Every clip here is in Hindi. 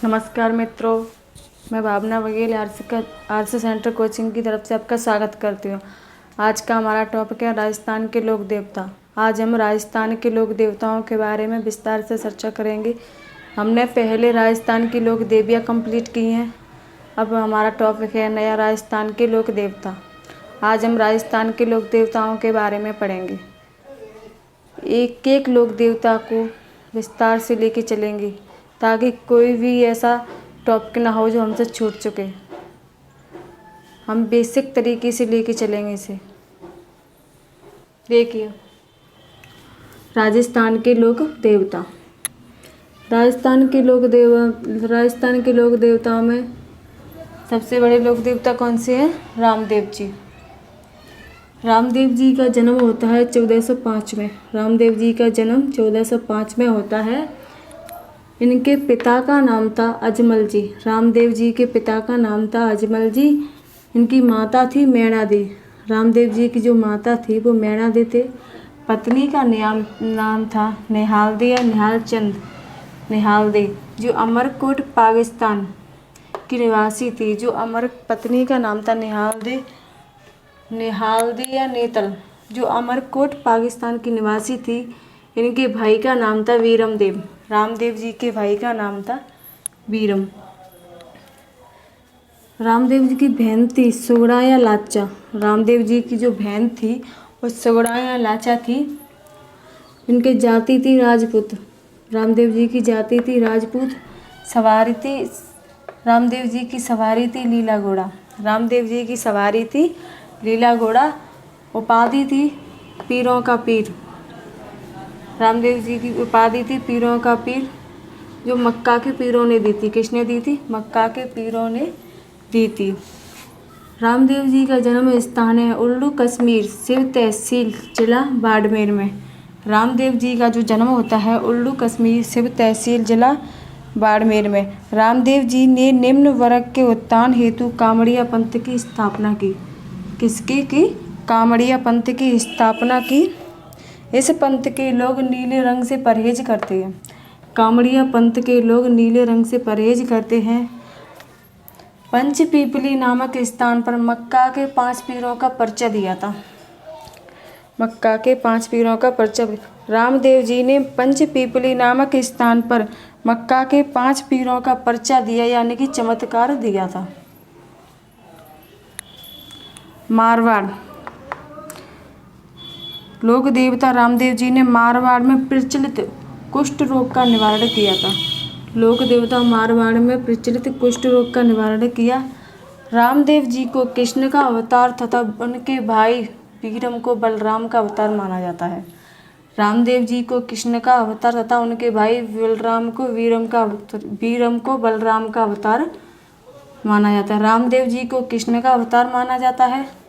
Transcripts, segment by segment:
नमस्कार मित्रों, मैं भावना बघेल आरसी सेंटर कोचिंग की तरफ से आपका स्वागत करती हूँ। आज का हमारा टॉपिक है राजस्थान के लोक देवता। आज हम राजस्थान के लोक देवताओं के बारे में विस्तार से चर्चा करेंगे। हमने पहले राजस्थान की लोक देवियाँ कंप्लीट की हैं। अब हमारा टॉपिक है नया राजस्थान के लोक देवता। आज हम राजस्थान के लोक देवताओं के बारे में पढ़ेंगे। एक एक लोक देवता को विस्तार से लेके चलेंगे ताकि कोई भी ऐसा टॉपिक ना हो जो हमसे छूट चुके। हम बेसिक तरीके से लेके चलेंगे इसे। देखिए, राजस्थान के लोक देवता। राजस्थान के लोक देवताओं में सबसे बड़े लोक देवता कौन से हैं? रामदेव जी। रामदेव जी का जन्म होता है 1405 में। रामदेव जी का जन्म 1405 में होता है। इनके पिता का नाम था अजमल जी। रामदेव जी के पिता का नाम था अजमल जी। इनकी माता थी मैणा दी। रामदेव जी की जो माता थी वो मैणा दी थे। पत्नी का नाम था निहाल दी या निहाल चंद निहाल दी, जो अमरकोट पाकिस्तान की निवासी थी। पत्नी का नाम था निहाल दी या नेतल, जो अमरकोट पाकिस्तान की निवासी थी। इनके भाई का नाम था वीरम देव। रामदेव जी के भाई का नाम था वीरम। रामदेव जी की बहन थी सुगड़ा या लाचा। रामदेव जी की जो बहन थी वो सुगड़ा या लाचा थी। इनके जाति थी राजपूत। रामदेव जी की जाति थी राजपूत। सवारी थी रामदेव जी की सवारी थी लीला घोड़ा। रामदेव जी की सवारी थी लीला घोड़ा। उपाधि थी पीरों का पीर। रामदेव जी की उपाधि थी पीरों का पीर, जो मक्का के पीरों ने दी थी। किसने दी थी? मक्का के पीरों ने दी थी। रामदेव जी का जन्म स्थान है उल्लू कश्मीर, सिव तहसील, जिला बाड़मेर में। रामदेव जी का जो जन्म होता है उल्लू कश्मीर, सिव तहसील, जिला बाड़मेर में। रामदेव जी ने निम्न वर्ग के उत्थान हेतु कामड़िया पंथ की स्थापना की। किसकी की? कामड़िया पंथ की स्थापना की। इस पंथ के लोग नीले रंग से परहेज करते हैं। कामड़िया पंथ के लोग नीले रंग से परहेज करते हैं। पंचपीपली नामक स्थान पर मक्का के 5 पीरों का पर्चा दिया था। मक्का के 5 पीरों का पर्चा रामदेव जी ने पंचपीपली नामक स्थान पर मक्का के 5 पीरों का पर्चा दिया, यानी कि चमत्कार दिया था। मारवाड़ लोक देवता रामदेव जी ने मारवाड़ में प्रचलित कुष्ठ रोग का निवारण किया था। लोक देवता मारवाड़ में प्रचलित कुष्ठ रोग का निवारण किया। रामदेव जी को कृष्ण का अवतार तथा उनके भाई वीरम को बलराम का अवतार माना जाता है। रामदेव जी को कृष्ण का अवतार तथा उनके भाई वीरम को बलराम का अवतार माना जाता है। रामदेव जी को कृष्ण का अवतार माना जाता है।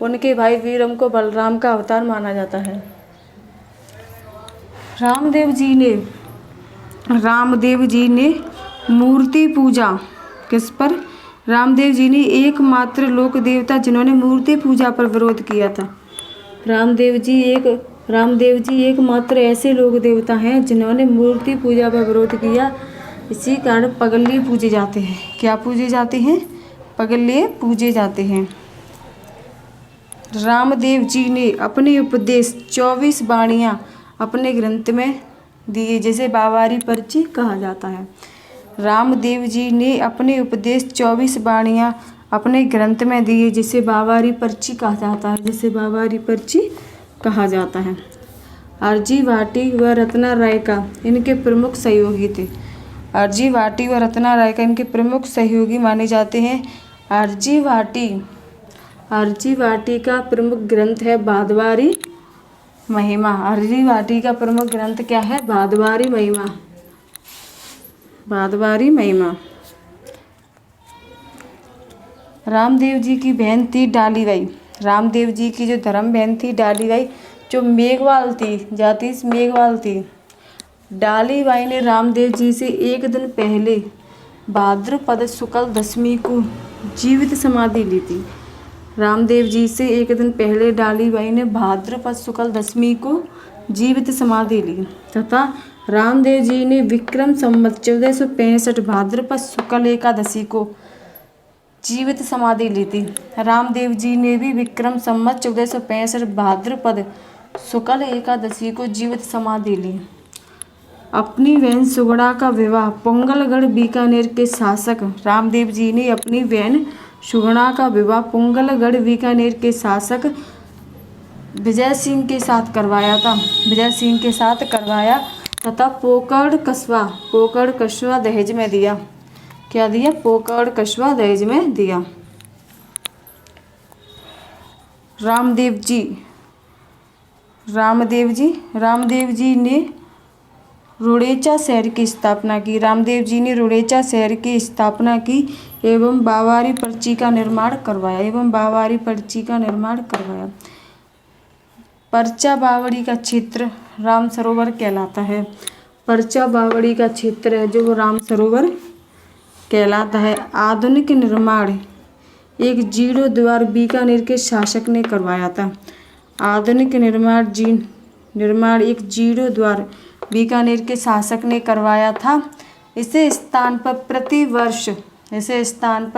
उनके भाई वीरम को बलराम का अवतार माना जाता है। रामदेव जी ने मूर्ति पूजा किस पर? रामदेव जी ने एकमात्र लोक देवता जिन्होंने मूर्ति पूजा पर विरोध किया था। रामदेव जी एकमात्र ऐसे लोक देवता हैं जिन्होंने मूर्ति पूजा पर विरोध किया। इसी कारण पगल्ले पूजे जाते हैं। क्या पूजे जाते हैं? पगल्ले पूजे जाते हैं। रामदेव जी ने अपने उपदेश 24 वाणियाँ अपने ग्रंथ में दिए, जिसे बावारी पर्ची कहा जाता है। रामदेव जी ने अपने उपदेश 24 वाणियाँ अपने ग्रंथ में दिए, जिसे बावारी पर्ची कहा जाता है। आरजी भाटी व रत्ना राय का इनके प्रमुख सहयोगी थे। आरजी भाटी व रत्ना राय का इनके प्रमुख सहयोगी माने जाते हैं। आरजी भाटी का प्रमुख ग्रंथ है भादवारी महिमा। आरजी भाटी का प्रमुख ग्रंथ क्या है? भादवारी महिमा। रामदेव जी की बहन थी डालीबाई। रामदेव जी की जो धर्म बहन थी डालीबाई, जो मेघवाल थी, जाति मेघवाल थी। डालीबाई ने रामदेव जी से एक दिन पहले भाद्रपद शुक्ल दशमी को जीवित समाधि ली थी। रामदेव जी से एक दिन पहले डालीबाई ने भाद्रपद शुक्ल दशमी को जीवित समाधि ली तथा रामदेव जी ने विक्रम संवत 1465 भाद्रपद शुक्ल एकादशी को जीवित समाधि ली थी। रामदेव जी ने भी विक्रम संवत 1465 भाद्रपद शुक्ल एकादशी को जीवित समाधि ली। अपनी बहन सुगुणा का विवाह पोंगलगढ़ बीकानेर के शासक रामदेव जी ने अपनी बहन सुगुणा का विवाह पोंगलगढ़ बीकानेर के शासक विजय सिंह के साथ करवाया था। विजय सिंह के साथ करवाया तथा पोकड़ कस्बा दहेज में दिया। क्या दिया? पोकड़ कस्बा दहेज में दिया। रामदेव जी ने रुड़ेचा शहर की स्थापना की। रामदेव जी ने रुड़ेचा शहर की स्थापना की एवं बावारी पर्ची का निर्माण करवाया। पर्चा बावड़ी का क्षेत्र राम सरोवर कहलाता है। पर्चा बावड़ी का क्षेत्र है जो राम सरोवर कहलाता है। आधुनिक निर्माण एक जीर्णोद्वार बीकानेर के शासक ने करवाया था। आधुनिक निर्माण एक जीर्णोद्वार बीकानेर के शासक ने करवाया था। इसे स्थान पर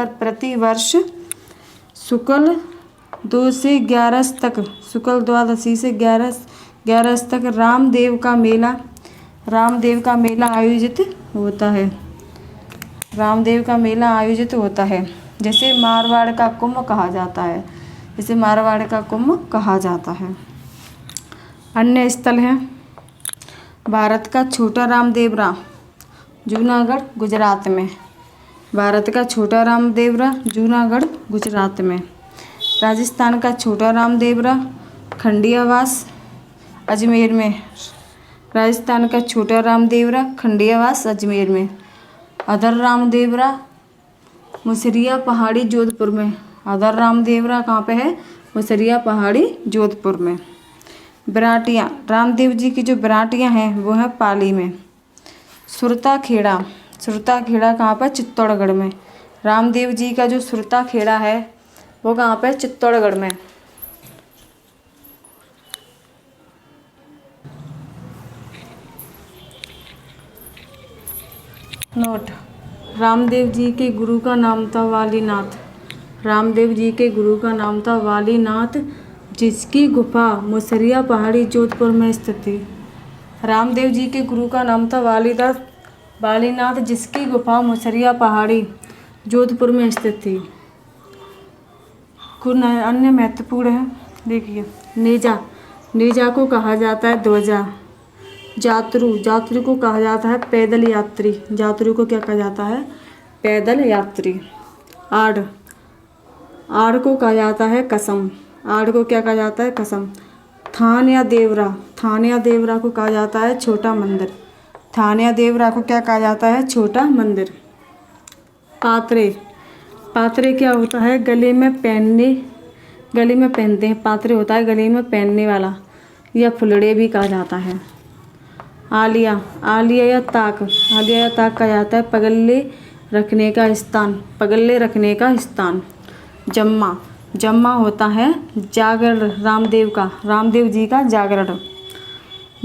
प्रतिवर्ष शुक्ल 2 से 11 तक शुक्ल द्वादशी से 11 तक रामदेव का मेला आयोजित होता है। जैसे मारवाड़ का कुंभ कहा जाता है। अन्य स्थल हैं भारत का छोटा रामदेवरा जूनागढ़ गुजरात में। राजस्थान का छोटा रामदेवरा खंडियावास अजमेर में। अदर रामदेवरा मुसरिया पहाड़ी जोधपुर में। अदर रामदेवरा कहाँ पे है? मुसरिया पहाड़ी जोधपुर में। बिराटियाँ रामदेव जी की जो बिराटियाँ हैं वो है पाली में। सुरता खेड़ा कहाँ पर? चित्तौड़गढ़ में। रामदेव जी का जो सुरता खेड़ा है वो कहाँ पे? चित्तौड़गढ़ में। नोट: रामदेव जी के गुरु का नाम था वालीनाथ, जिसकी गुफा मुसरिया पहाड़ी जोधपुर में स्थित थी। रामदेव जी के गुरु का नाम था वालीनाथ, जिसकी गुफा मुसरिया पहाड़ी जोधपुर में स्थित थी। कुछ अन्य महत्वपूर्ण है, देखिए। नेजा को कहा जाता है ध्वजा। जातरू को कहा जाता है पैदल यात्री। जातरू को क्या कहा जाता है? पैदल यात्री। आड़ को कहा जाता है कसम। आड़ को क्या कहा जाता है? कसम। थान या देवरा को कहा जाता है छोटा मंदिर। छोटा मंदिर। पात्रे क्या होता है? गले में पहनते हैं। पात्रे होता है गले में पहनने वाला, या फुलड़े भी कहा जाता है। आलिया या ताक कहा जाता है पगल्ले रखने का स्थान। जम्मा होता है जागरण रामदेव जी का जागरण।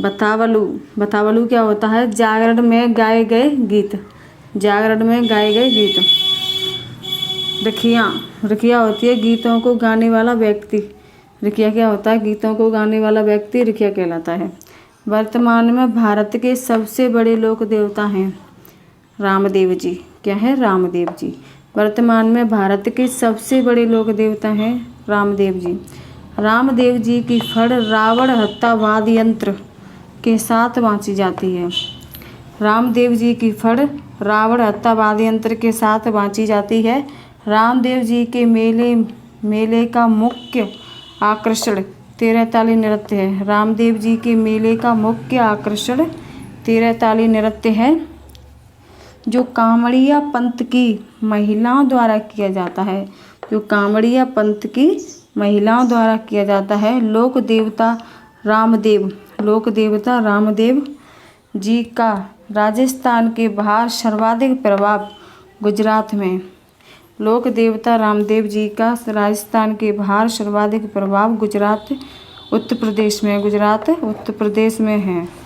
बतावलू क्या होता है? जागरण में गाए गए गीत। रखिया होती है गीतों को गाने वाला व्यक्ति। रखिया क्या होता है? गीतों को गाने वाला व्यक्ति रखिया कहलाता है। वर्तमान में भारत के सबसे बड़े लोक देवता हैं रामदेव जी। क्या है? रामदेव जी। वर्तमान में भारत के सबसे बड़े लोक देवता हैं रामदेव जी। रामदेव जी की फड़ रावण हत्या वाद्य यंत्र के साथ बाँची जाती है। रामदेव जी की फड़ रावण हत्या वाद्य यंत्र के साथ बाँची जाती है। रामदेव जी के मेले का मुख्य आकर्षण 13 ताली नृत्य है। रामदेव जी के मेले का मुख्य आकर्षण 13 ताली नृत्य है, जो कांवड़िया पंथ की महिलाओं द्वारा किया जाता है। लोक देवता रामदेव जी का राजस्थान के बाहर सर्वाधिक प्रभाव गुजरात में। लोक देवता रामदेव जी का राजस्थान के बाहर सर्वाधिक प्रभाव उत्तर प्रदेश में, गुजरात उत्तर प्रदेश में है।